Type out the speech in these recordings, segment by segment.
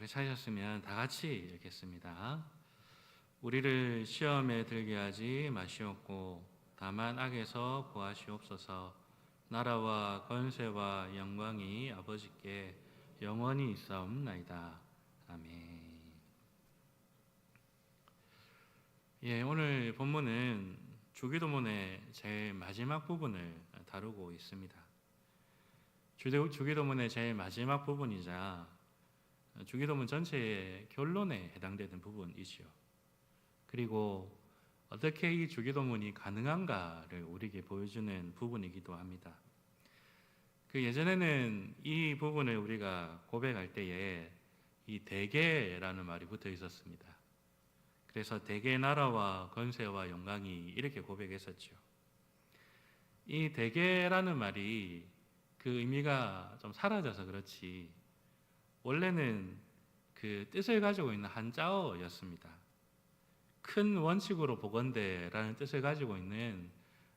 그렇게 찾으셨으면 다 같이 읽겠습니다. 우리를 시험에 들게 하지 마시옵고 다만 악에서 구하시옵소서. 나라와 권세와 영광이 아버지께 영원히 있사옵나이다. 아멘. 예, 오늘 본문은 주기도문의 제일 마지막 부분을 다루고 있습니다. 주기도문의 제일 마지막 부분이자 주기도문 전체의 결론에 해당되는 부분이지요. 그리고 어떻게 이 주기도문이 가능한가를 우리에게 보여주는 부분이기도 합니다. 예전에는 이 부분을 우리가 고백할 때에 이 대개라는 말이 붙어 있었습니다. 그래서 대개 나라와 권세와 영광이 이렇게 고백했었죠. 이 대개라는 말이 그 의미가 좀 사라져서 그렇지 원래는 그 뜻을 가지고 있는 한자어였습니다. 큰 원칙으로 보건대라는 뜻을 가지고 있는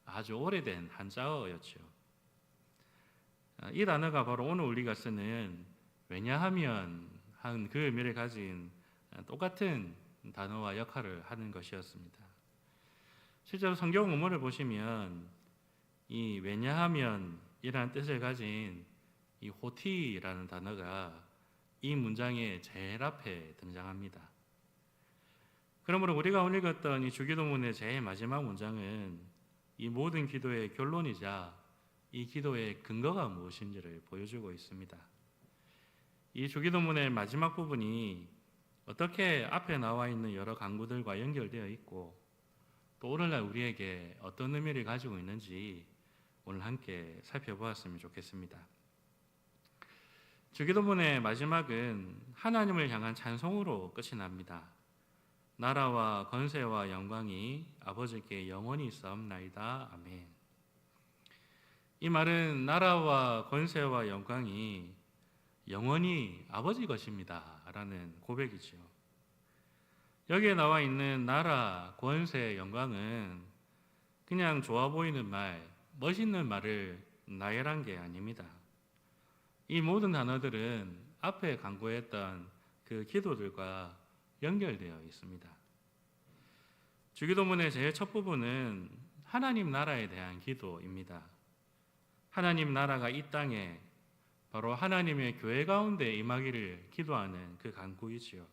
아주 오래된 한자어였죠. 이 단어가 바로 오늘 우리가 쓰는 왜냐하면 한 그 의미를 가진 똑같은 단어와 역할을 하는 것이었습니다. 실제로 성경 원문을 보시면 이 왜냐하면 이라는 뜻을 가진 이 호티라는 단어가 이 문장의 제일 앞에 등장합니다. 그러므로 우리가 오늘 읽었던 이 주기도문의 제일 마지막 문장은 이 모든 기도의 결론이자 이 기도의 근거가 무엇인지를 보여주고 있습니다. 이 주기도문의 마지막 부분이 어떻게 앞에 나와 있는 여러 강구들과 연결되어 있고 또 오늘날 우리에게 어떤 의미를 가지고 있는지 오늘 함께 살펴보았으면 좋겠습니다. 주기도문의 마지막은 하나님을 향한 찬송으로 끝이 납니다. 나라와 권세와 영광이 아버지께 영원히 있사옵나이다. 아멘. 이 말은 나라와 권세와 영광이 영원히 아버지 것입니다 라는 고백이지요. 여기에 나와 있는 나라, 권세, 영광은 그냥 좋아 보이는 말, 멋있는 말을 나열한 게 아닙니다. 이 모든 단어들은 앞에 강구했던 그 기도들과 연결되어 있습니다. 주기도문의 제일 첫 부분은 하나님 나라에 대한 기도입니다. 하나님 나라가 이 땅에 바로 하나님의 교회 가운데 임하기를 기도하는 그 간구이지요.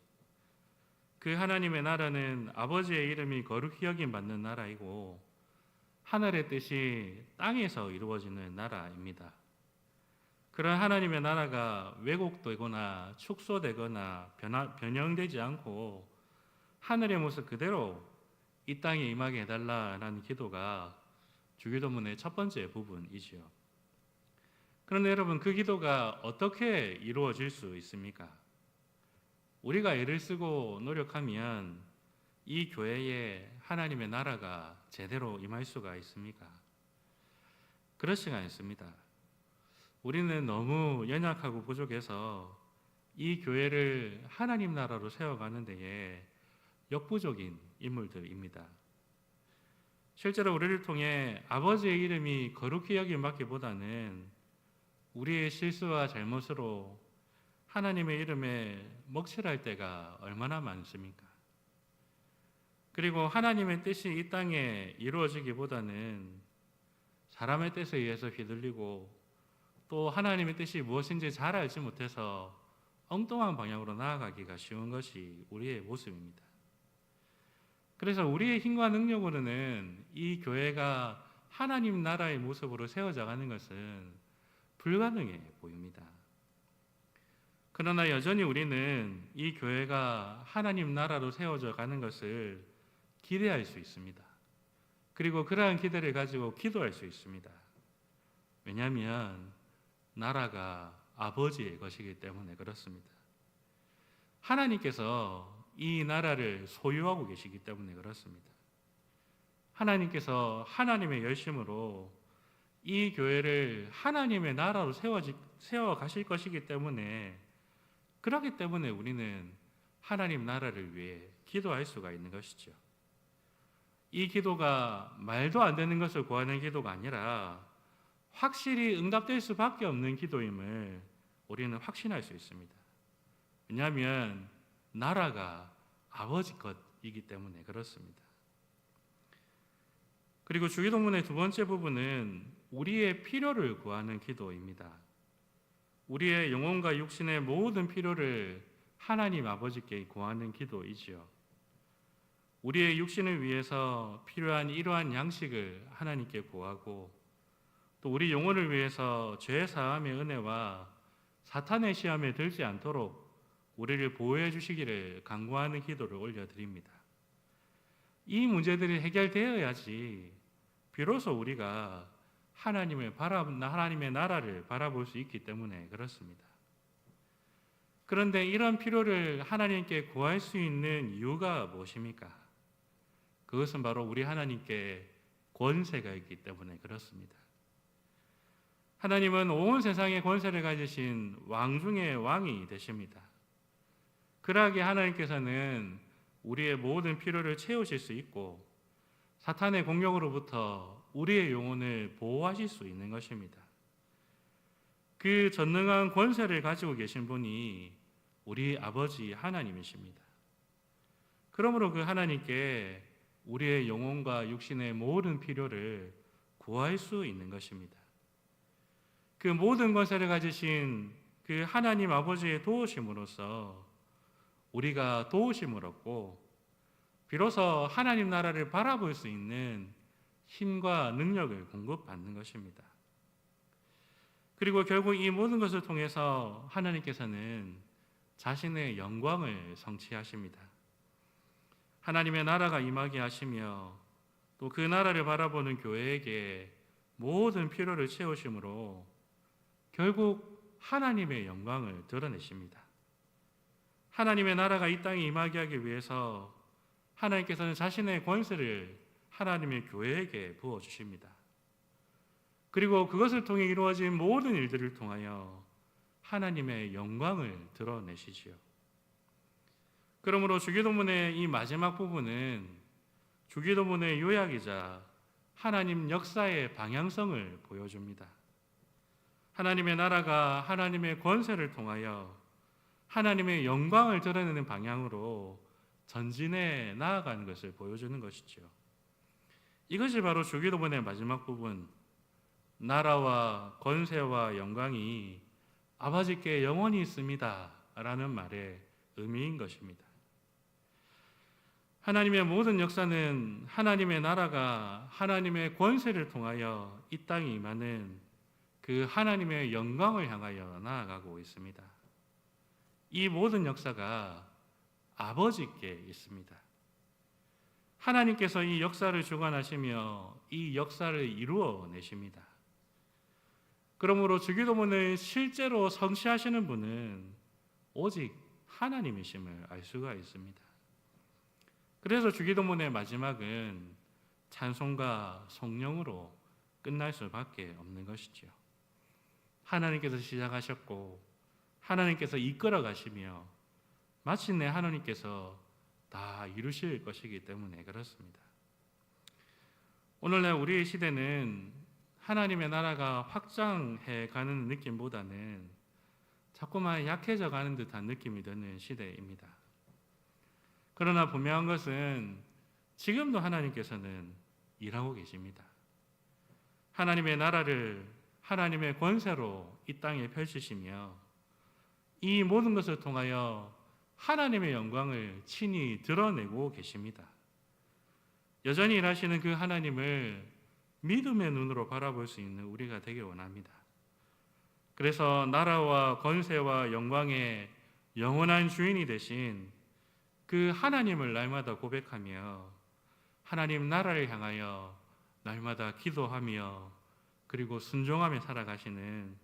그 하나님의 나라는 아버지의 이름이 거룩히 여김 받는 나라이고 하늘의 뜻이 땅에서 이루어지는 나라입니다. 그런 하나님의 나라가 왜곡되거나 축소되거나 변형되지 않고 하늘의 모습 그대로 이 땅에 임하게 해달라라는 기도가 주기도문의 첫 번째 부분이지요. 그런데 여러분, 그 기도가 어떻게 이루어질 수 있습니까? 우리가 애를 쓰고 노력하면 이 교회에 하나님의 나라가 제대로 임할 수가 있습니까? 그렇지가 않습니다. 우리는 너무 연약하고 부족해서 이 교회를 하나님 나라로 세워가는 데에 역부족인 인물들입니다. 실제로 우리를 통해 아버지의 이름이 거룩히 여김받기보다는 우리의 실수와 잘못으로 하나님의 이름에 먹칠할 때가 얼마나 많습니까? 그리고 하나님의 뜻이 이 땅에 이루어지기보다는 사람의 뜻에 의해서 휘둘리고 또 하나님의 뜻이 무엇인지 잘 알지 못해서 엉뚱한 방향으로 나아가기가 쉬운 것이 우리의 모습입니다. 그래서 우리의 힘과 능력으로는 이 교회가 하나님 나라의 모습으로 세워져 가는 것은 불가능해 보입니다. 그러나 여전히 우리는 이 교회가 하나님 나라로 세워져 가는 것을 기대할 수 있습니다. 그리고 그러한 기대를 가지고 기도할 수 있습니다. 왜냐하면 나라가 아버지의 것이기 때문에 그렇습니다. 하나님께서 이 나라를 소유하고 계시기 때문에 그렇습니다. 하나님께서 하나님의 열심으로 이 교회를 하나님의 나라로 세워 가실 것이기 때문에 그렇기 때문에 우리는 하나님 나라를 위해 기도할 수가 있는 것이죠. 이 기도가 말도 안 되는 것을 구하는 기도가 아니라 확실히 응답될 수밖에 없는 기도임을 우리는 확신할 수 있습니다. 왜냐하면 나라가 아버지 것이기 때문에 그렇습니다. 그리고 주기도문의 두 번째 부분은 우리의 필요를 구하는 기도입니다. 우리의 영혼과 육신의 모든 필요를 하나님 아버지께 구하는 기도이지요. 우리의 육신을 위해서 필요한 이러한 양식을 하나님께 구하고, 또 우리 영혼을 위해서 죄 사함의 은혜와 사탄의 시험에 들지 않도록 우리를 보호해 주시기를 간구하는 기도를 올려드립니다. 이 문제들이 해결되어야지 비로소 우리가 하나님의 나라를 바라볼 수 있기 때문에 그렇습니다. 그런데 이런 필요를 하나님께 구할 수 있는 이유가 무엇입니까? 그것은 바로 우리 하나님께 권세가 있기 때문에 그렇습니다. 하나님은 온 세상의 권세를 가지신 왕 중의 왕이 되십니다. 그러하기에 하나님께서는 우리의 모든 필요를 채우실 수 있고 사탄의 공격으로부터 우리의 영혼을 보호하실 수 있는 것입니다. 그 전능한 권세를 가지고 계신 분이 우리 아버지 하나님이십니다. 그러므로 그 하나님께 우리의 영혼과 육신의 모든 필요를 구할 수 있는 것입니다. 그 모든 권세를 가지신 그 하나님 아버지의 도우심으로써 우리가 도우심을 얻고 비로소 하나님 나라를 바라볼 수 있는 힘과 능력을 공급받는 것입니다. 그리고 결국 이 모든 것을 통해서 하나님께서는 자신의 영광을 성취하십니다. 하나님의 나라가 임하게 하시며 또 그 나라를 바라보는 교회에게 모든 필요를 채우심으로 결국 하나님의 영광을 드러내십니다. 하나님의 나라가 이 땅에 임하게 하기 위해서 하나님께서는 자신의 권세를 하나님의 교회에게 부어주십니다. 그리고 그것을 통해 이루어진 모든 일들을 통하여 하나님의 영광을 드러내시지요. 그러므로 주기도문의 이 마지막 부분은 주기도문의 요약이자 하나님 역사의 방향성을 보여줍니다. 하나님의 나라가 하나님의 권세를 통하여 하나님의 영광을 드러내는 방향으로 전진해 나아가는 것을 보여주는 것이죠. 이것이 바로 주기도문의 마지막 부분, 나라와 권세와 영광이 아버지께 영원히 있습니다 라는 말의 의미인 것입니다. 하나님의 모든 역사는 하나님의 나라가 하나님의 권세를 통하여 이 땅에 임하는 그 하나님의 영광을 향하여 나아가고 있습니다. 이 모든 역사가 아버지께 있습니다. 하나님께서 이 역사를 주관하시며 이 역사를 이루어내십니다. 그러므로 주기도문을 실제로 성취하시는 분은 오직 하나님이심을 알 수가 있습니다. 그래서 주기도문의 마지막은 찬송과 성령으로 끝날 수밖에 없는 것이죠. 하나님께서 시작하셨고 하나님께서 이끌어 가시며 마침내 하나님께서 다 이루실 것이기 때문에 그렇습니다. 오늘날 우리의 시대는 하나님의 나라가 확장해 가는 느낌보다는 자꾸만 약해져 가는 듯한 느낌이 드는 시대입니다. 그러나 분명한 것은 지금도 하나님께서는 일하고 계십니다. 하나님의 나라를 하나님의 권세로 이 땅에 펼치시며 이 모든 것을 통하여 하나님의 영광을 친히 드러내고 계십니다. 여전히 일하시는 그 하나님을 믿음의 눈으로 바라볼 수 있는 우리가 되길 원합니다. 그래서 나라와 권세와 영광의 영원한 주인이 되신 그 하나님을 날마다 고백하며 하나님 나라를 향하여 날마다 기도하며 그리고 순종하며 살아가시는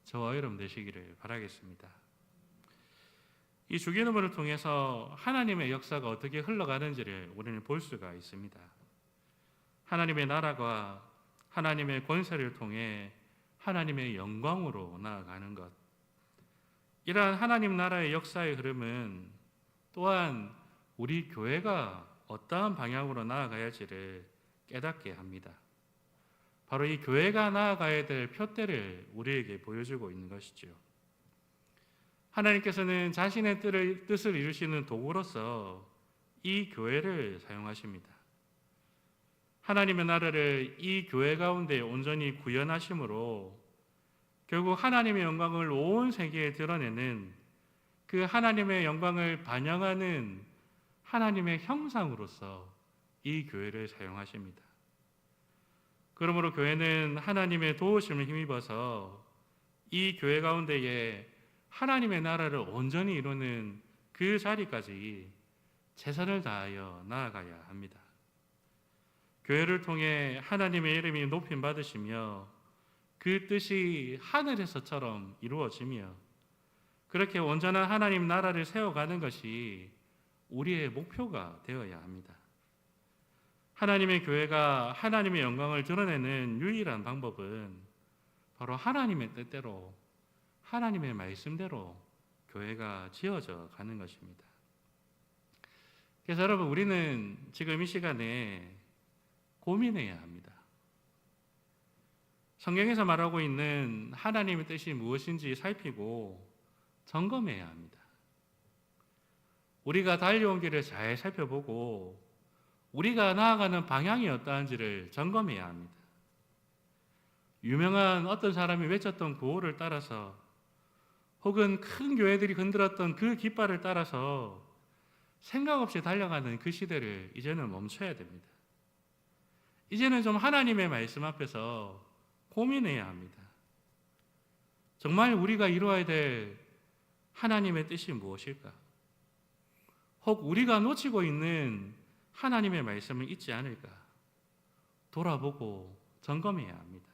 저와 여러분 되시기를 바라겠습니다. 이 주기도문을 통해서 하나님의 역사가 어떻게 흘러가는지를 우리는 볼 수가 있습니다. 하나님의 나라가 하나님의 권세를 통해 하나님의 영광으로 나아가는 것. 이러한 하나님 나라의 역사의 흐름은 또한 우리 교회가 어떠한 방향으로 나아가야 할지를 깨닫게 합니다. 바로 이 교회가 나아가야 될 표대를 우리에게 보여주고 있는 것이지요. 하나님께서는 자신의 뜻을 이루시는 도구로서 이 교회를 사용하십니다. 하나님의 나라를 이 교회 가운데 온전히 구현하심으로 결국 하나님의 영광을 온 세계에 드러내는 그 하나님의 영광을 반영하는 하나님의 형상으로서 이 교회를 사용하십니다. 그러므로 교회는 하나님의 도우심을 힘입어서 이 교회 가운데에 하나님의 나라를 온전히 이루는 그 자리까지 최선을 다하여 나아가야 합니다. 교회를 통해 하나님의 이름이 높임 받으시며 그 뜻이 하늘에서처럼 이루어지며 그렇게 온전한 하나님 나라를 세워가는 것이 우리의 목표가 되어야 합니다. 하나님의 교회가 하나님의 영광을 드러내는 유일한 방법은 바로 하나님의 뜻대로 하나님의 말씀대로 교회가 지어져 가는 것입니다. 그래서 여러분, 우리는 지금 이 시간에 고민해야 합니다. 성경에서 말하고 있는 하나님의 뜻이 무엇인지 살피고 점검해야 합니다. 우리가 달려온 길을 잘 살펴보고 우리가 나아가는 방향이 어떠한지를 점검해야 합니다. 유명한 어떤 사람이 외쳤던 구호를 따라서 혹은 큰 교회들이 흔들었던 그 깃발을 따라서 생각 없이 달려가는 그 시대를 이제는 멈춰야 됩니다. 이제는 좀 하나님의 말씀 앞에서 고민해야 합니다. 정말 우리가 이루어야 될 하나님의 뜻이 무엇일까? 혹 우리가 놓치고 있는 하나님의 말씀을 잊지 않을까? 돌아보고 점검해야 합니다.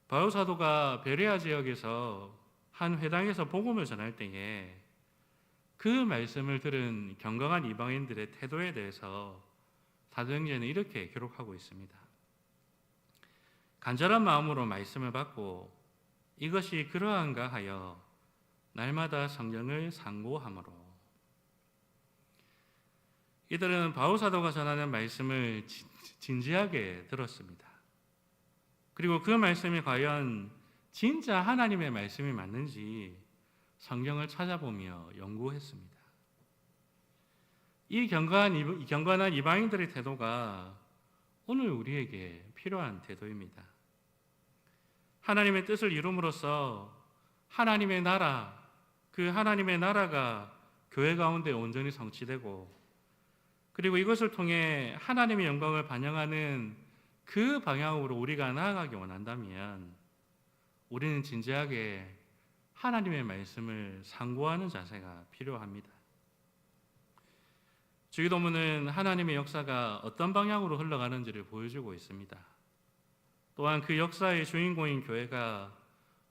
바울 사도가 베레아 지역에서 한 회당에서 복음을 전할 때에 그 말씀을 들은 경건한 이방인들의 태도에 대해서 사도행전은 이렇게 기록하고 있습니다. 간절한 마음으로 말씀을 받고 이것이 그러한가 하여 날마다 성경을 상고함으로. 이들은 바울 사도가 전하는 말씀을 진지하게 들었습니다. 그리고 그 말씀이 과연 진짜 하나님의 말씀이 맞는지 성경을 찾아보며 연구했습니다. 이 경건한 이방인들의 태도가 오늘 우리에게 필요한 태도입니다. 하나님의 뜻을 이룸으로써 하나님의 나라, 그 하나님의 나라가 교회 가운데 온전히 성취되고 그리고 이것을 통해 하나님의 영광을 반영하는 그 방향으로 우리가 나아가기 원한다면 우리는 진지하게 하나님의 말씀을 상고하는 자세가 필요합니다. 주기도문은 하나님의 역사가 어떤 방향으로 흘러가는지를 보여주고 있습니다. 또한 그 역사의 주인공인 교회가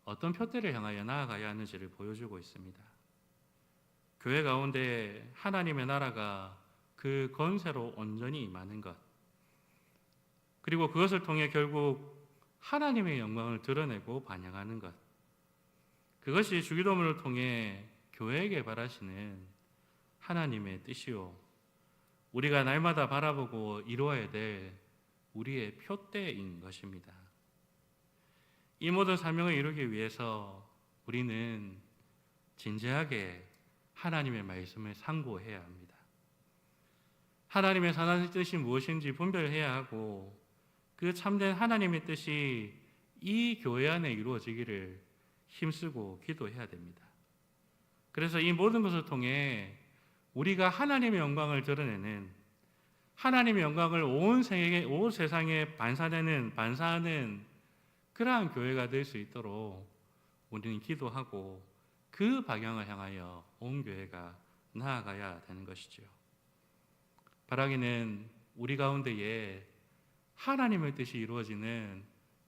어떤 표대를 향하여 나아가야 하는지를 보여주고 있습니다. 교회 가운데 하나님의 나라가 그 권세로 온전히 임하는 것, 그리고 그것을 통해 결국 하나님의 영광을 드러내고 반영하는 것, 그것이 주기도문을 통해 교회에게 바라시는 하나님의 뜻이요, 우리가 날마다 바라보고 이루어야 될 우리의 표대인 것입니다. 이 모든 사명을 이루기 위해서 우리는 진지하게 하나님의 말씀을 상고해야 합니다. 하나님의 선한 뜻이 무엇인지 분별해야 하고 그 참된 하나님의 뜻이 이 교회 안에 이루어지기를 힘쓰고 기도해야 됩니다. 그래서 이 모든 것을 통해 우리가 하나님의 영광을 드러내는, 하나님의 영광을 온 세상에 반사하는 그러한 교회가 될 수 있도록 우리는 기도하고 그 방향을 향하여 온 교회가 나아가야 되는 것이죠. 바라기는 우리 가운데에 하나님의 뜻이 이루어지는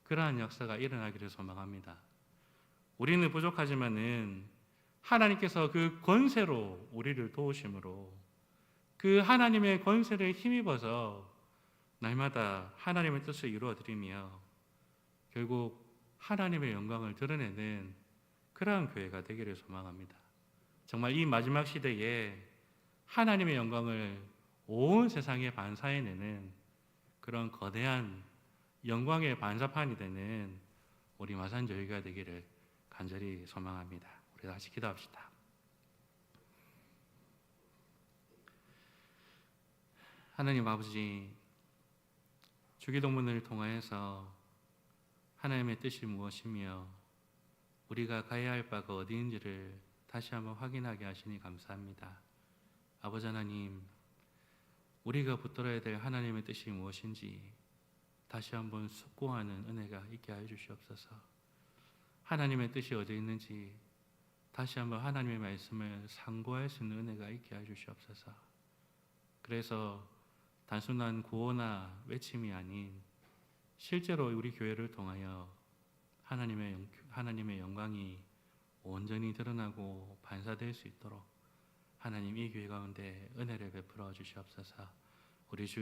그러한 역사가 일어나기를 소망합니다. 우리는 부족하지만은 하나님께서 그 권세로 우리를 도우심으로 그 하나님의 권세를 힘입어서 날마다 하나님의 뜻을 이루어드리며 결국 하나님의 영광을 드러내는 그러한 교회가 되기를 소망합니다. 정말 이 마지막 시대에 하나님의 영광을 온 세상에 반사해내는 그런 거대한 영광의 반사판이 되는 우리 마산교회가 되기를 간절히 소망합니다. 다시 기도합시다. 하나님 아버지, 주기도문을 통하여서 하나님의 뜻이 무엇이며 우리가 가야 할 바가 어디인지를 다시 한번 확인하게 하시니 감사합니다. 아버지 하나님, 우리가 붙들어야 될 하나님의 뜻이 무엇인지 다시 한번 숙고하는 은혜가 있게 하여 주시옵소서. 하나님의 뜻이 어디 있는지 다시 한번 하나님의 말씀을 상고할 수 있는 은혜가 있게 하여 주시옵소서. 그래서 단순한 구호나 외침이 아닌 실제로 우리 교회를 통하여 하나님의 영광이 온전히 드러나고 반사될 수 있도록 하나님 이 교회 가운데 은혜를 베풀어 주시옵소서. 우리 주